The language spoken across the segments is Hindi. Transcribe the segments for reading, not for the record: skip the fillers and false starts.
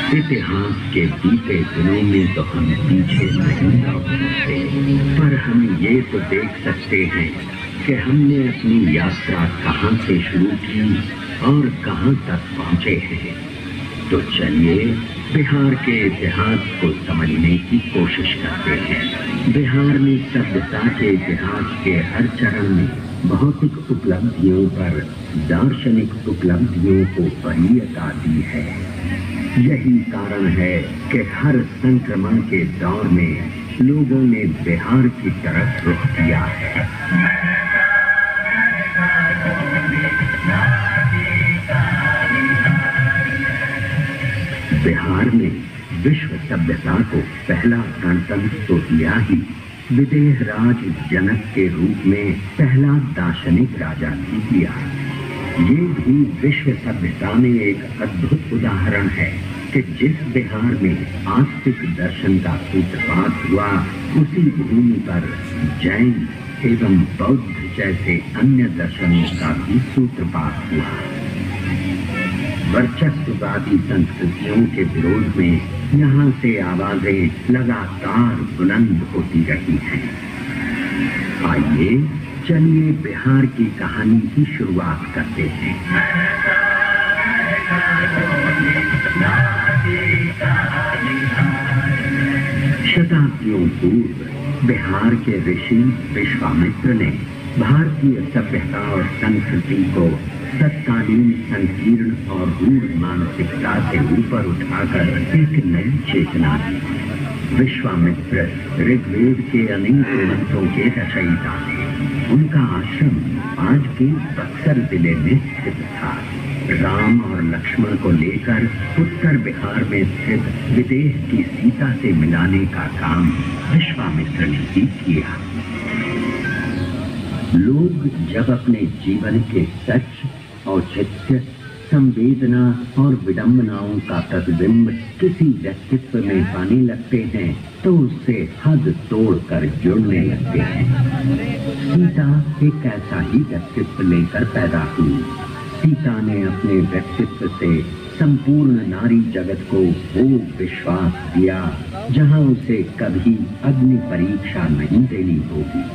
इतिहास के बीते दिनों में तो हम पीछे नहीं लौट सकते, पर हम ये तो देख सकते हैं कि हमने अपनी यात्रा कहाँ से शुरू की और कहाँ तक पहुँचे हैं। तो चलिए बिहार के इतिहास को समझने की कोशिश करते हैं। बिहार में सभ्यता के इतिहास के हर चरण में भौतिक उपलब्धियों पर दार्शनिक उपलब्धियों को वरीयता दी है। यही कारण है कि हर संक्रमण के दौर में लोगों ने बिहार की तरफ रुख किया है। बिहार ने विश्व सभ्यता को पहला गणतंत्र तो दिया ही, विदेह राज जनक के रूप में पहला दार्शनिक राजा भी दिया। ये भी विश्व सभ्यता में एक अद्भुत उदाहरण है कि जिस बिहार में आस्तिक दर्शन का सूत्रपात हुआ, उसी भूमि पर जैन एवं बौद्ध जैसे अन्य दर्शनों का भी सूत्रपात हुआ। वर्चस्ववादी संस्कृतियों के विरोध में यहाँ से आवाजें लगातार बुलंद होती रही हैं। आइए चलिए बिहार की कहानी की शुरुआत करते हैं। शताब्दियों पूर्व बिहार के ऋषि विश्वामित्र ने भारतीय सभ्यता और संस्कृति को तत्कालीन संकीर्ण और रूढ़ मानसिकता से ऊपर उठाकर एक नई चेतना दी। विश्वामित्र ऋग्वेद के अनेक ग्रंथों के रचयिता थे। उनका आश्रम आज के बक्सर जिले में स्थित था। राम और लक्ष्मण को लेकर उत्तर बिहार में स्थित विदेह की सीता से मिलाने का काम विश्वामित्र ने ही किया। लोग जब अपने जीवन के सच, औचित्य, संवेदना और विडंबनाओं का प्रतिबिंब किसी व्यक्तित्व में पाने लगते हैं तो उससे हद तोड़कर जुड़ने लगते हैं। सीता एक ऐसा ही व्यक्तित्व लेकर पैदा हुई। सीता ने अपने व्यक्तित्व से संपूर्ण नारी जगत को वो विश्वास दिया जहां उसे कभी अग्नि परीक्षा नहीं देनी होगी।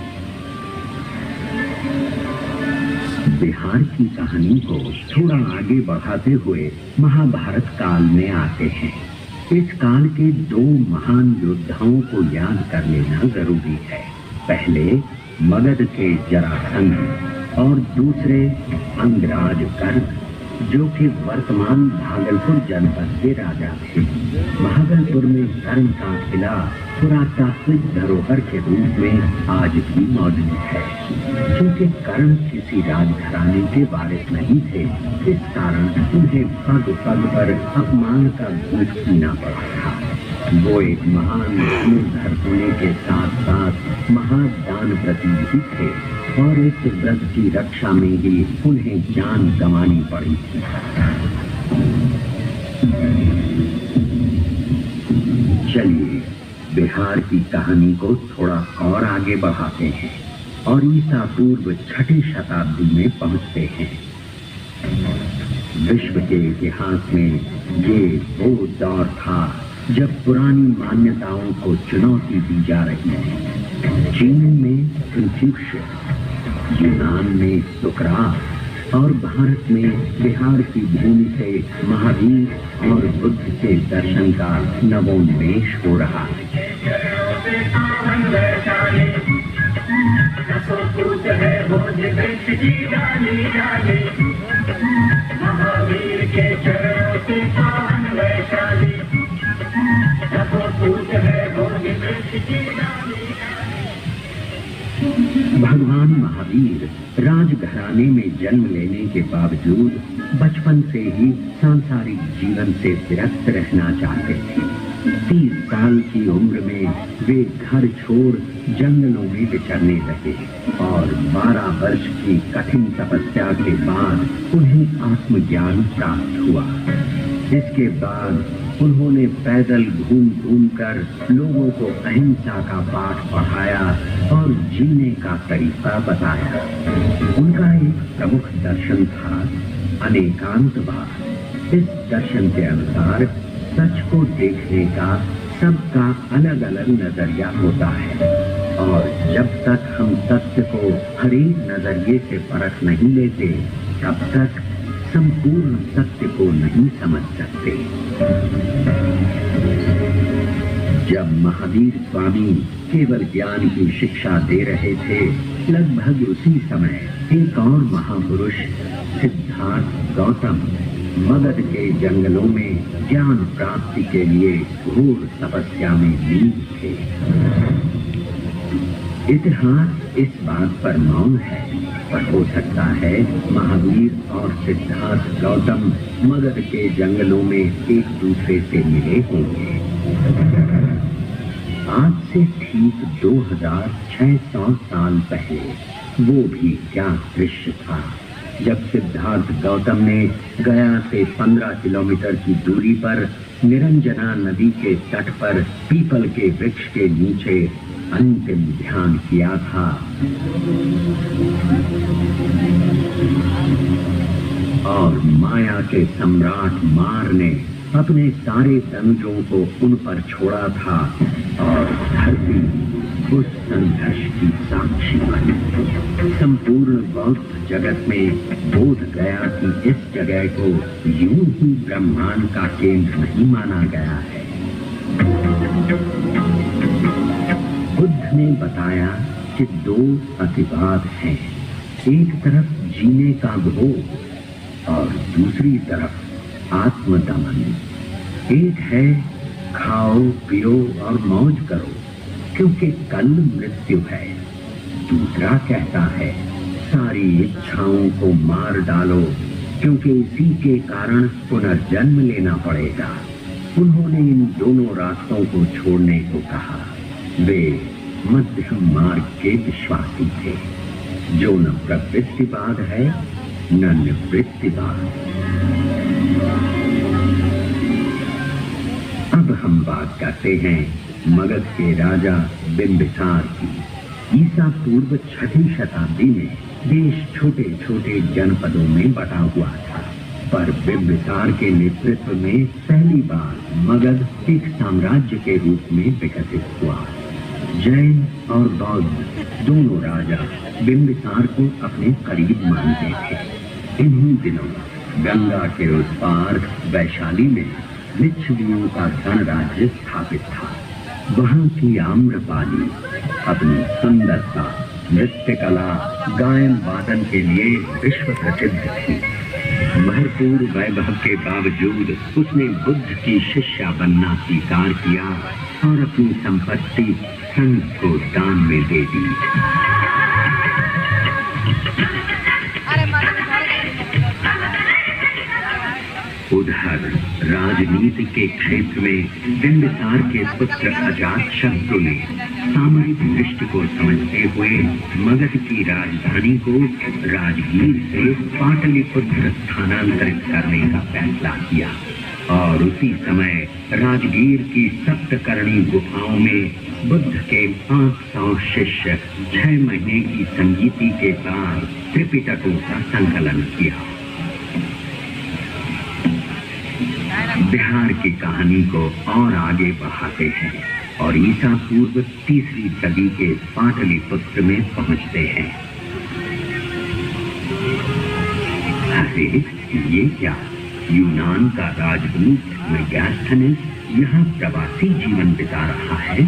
बिहार की कहानी को थोड़ा आगे बढ़ाते हुए महाभारत काल में आते हैं। इस काल के दो महान योद्धाओं को याद कर लेना जरूरी है। पहले मगध के जरासंध और दूसरे अंगराज कर्क, जो कि वर्तमान भागलपुर जनपद के राजा थे। भागलपुर में कर्ण का किला पुरातात्विक धरोहर के रूप में आज भी मौजूद है। क्योंकि कर्ण किसी राजघराने के वारिस नहीं थे, इस कारण उन्हें पग पग पर अपमान का घूंट पीना पड़ा था। वो एक महान धनुर्धर होने के साथ साथ महादानव्रती भी थे और इस व्रत की रक्षा में ही उन्हें जान गंवानी पड़ी थी। चलिए बिहार की कहानी को थोड़ा और आगे बढ़ाते हैं और ईसा पूर्व 6ठी शताब्दी में पहुंचते हैं। विश्व के इतिहास में ये वो दौर था जब पुरानी मान्यताओं को चुनौती दी जा रही थी। चीन में कन्फ्यूशियस, यूनान में सुकरात और भारत में बिहार की भूमि से महावीर और बुद्ध के दर्शन का नवोन्मेष हो रहा है। महावीर के चरणों से पावन वैशाली, भगवान महावीर राजघराने में जन्म लेने के बावजूद बचपन से ही सांसारिक जीवन से विरक्त रहना चाहते थे। 30 साल की उम्र में वे घर छोड़ जंगलों में विचरने लगे और 12 वर्ष की कठिन तपस्या के बाद उन्हें आत्मज्ञान प्राप्त हुआ। इसके बाद उन्होंने पैदल घूम घूम कर लोगों को अहिंसा का पाठ पढ़ाया और जीने का तरीका बताया। उनका एक प्रमुख दर्शन था अनेकांतवाद। इस दर्शन के अनुसार सच को देखने का सबका अलग अलग नजरिया होता है और जब तक हम सत्य को हर एक नजरिए से परख नहीं लेते तब तक संपूर्ण सत्य को नहीं समझ सकते। जब महावीर स्वामी केवल ज्ञान की शिक्षा दे रहे थे, लगभग उसी समय एक और महापुरुष सिद्धार्थ गौतम मगध के जंगलों में ज्ञान प्राप्ति के लिए घोर तपस्या में लीन थे। इतिहास इस बात पर मौन है, पर हो सकता है महावीर और सिद्धार्थ गौतम मगध के जंगलों में एक दूसरे से मिले होंगे। आज से ठीक 2600 साल पहले वो भी क्या दृश्य था जब सिद्धार्थ गौतम ने गया से 15 किलोमीटर की दूरी पर निरंजना नदी के तट पर पीपल के वृक्ष के नीचे अंतिम ध्यान किया था। और माया के सम्राट मार ने अपने सारे दंजों को उन पर छोड़ा था और धरती उस संघर्ष की साक्षी बनी। संपूर्ण बौद्ध जगत में बोध गया कि इस जगह को यूं ही ब्रह्मांड का केंद्र नहीं माना गया है। बुद्ध ने बताया कि दो अतिवाद हैं, एक तरफ जीने का भोग और दूसरी तरफ आत्मदमन। एक है खाओ पियो और मौज करो क्योंकि कल मृत्यु है, दूसरा कहता है सारी इच्छाओं को मार डालो क्योंकि इसी के कारण पुनर्जन्म लेना पड़ेगा। उन्होंने इन दोनों रास्तों को छोड़ने को कहा। वे मध्यम मार्ग के विश्वासी थे, जो न प्रवृत्तिवाद है न निवृत्तिवाद। अब हम बात करते हैं मगध के राजा बिंबिसार की। ईसा पूर्व 6वीं शताब्दी में देश छोटे छोटे जनपदों में बटा हुआ था, पर बिंबिसार के नेतृत्व में पहली बार मगध एक साम्राज्य के रूप में विकसित हुआ। जैन और बौद्ध दोनों राजा बिंबिसार को अपने करीब मानते थे। इन्हीं दिनों गंगा के उस पार वैशाली में लिच्छवियों का गणराज्य स्थापित था। वहां की आम्रपाली अपनी सुंदरता, नृत्य कला, गायन वादन के लिए विश्व प्रसिद्ध थी। भरपूर वैभव के बावजूद उसने बुद्ध की शिष्या बनना स्वीकार किया और अपनी संपत्ति संघ को दान में दे दी। उधर राजनीति के क्षेत्र में बिंबिसार के पुत्र अजातशत्रु ने सामरिक दृष्टि को समझते हुए मगध की राजधानी को राजगीर से पाटलिपुत्र स्थानांतरित करने का फैसला किया और उसी समय राजगीर की सप्तकर्णी गुफाओं में बुद्ध के 500 शिष्य 6 महीने की संगीति के बाद त्रिपिटकों का संकलन किया। बिहार की कहानी को और आगे बढ़ाते हैं और ईसा पूर्व 3री सदी के पाटलिपुत्र में पहुंचते हैं। अरे ये क्या, यूनान का राजदूत मेगास्थनीस यहाँ प्रवासी जीवन बिता रहा है।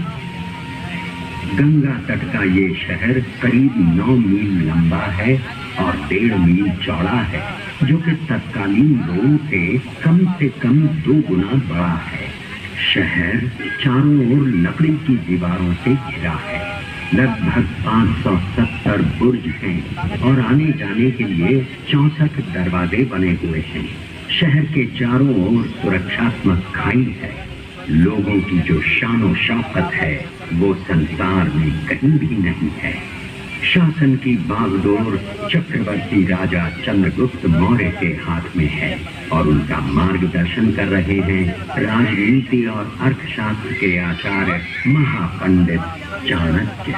गंगा तट का ये शहर करीब 9 मील लंबा है और 1.5 मील चौड़ा है, जो कि तत्कालीन रोम से कम 2 गुना बड़ा है। शहर चारों ओर लकड़ी की दीवारों से घिरा है। लगभग 570 बुर्ज हैं और आने जाने के लिए 64 दरवाजे बने हुए हैं। शहर के चारों ओर सुरक्षात्मक खाई है। लोगों की जो शानो शौकत है वो संसार में कहीं भी नहीं है। शासन की बागडोर चक्रवर्ती राजा चंद्रगुप्त मौर्य के हाथ में है और उनका मार्गदर्शन कर रहे हैं राजनीति और अर्थशास्त्र के आचार्य महापंडित चाणक्य।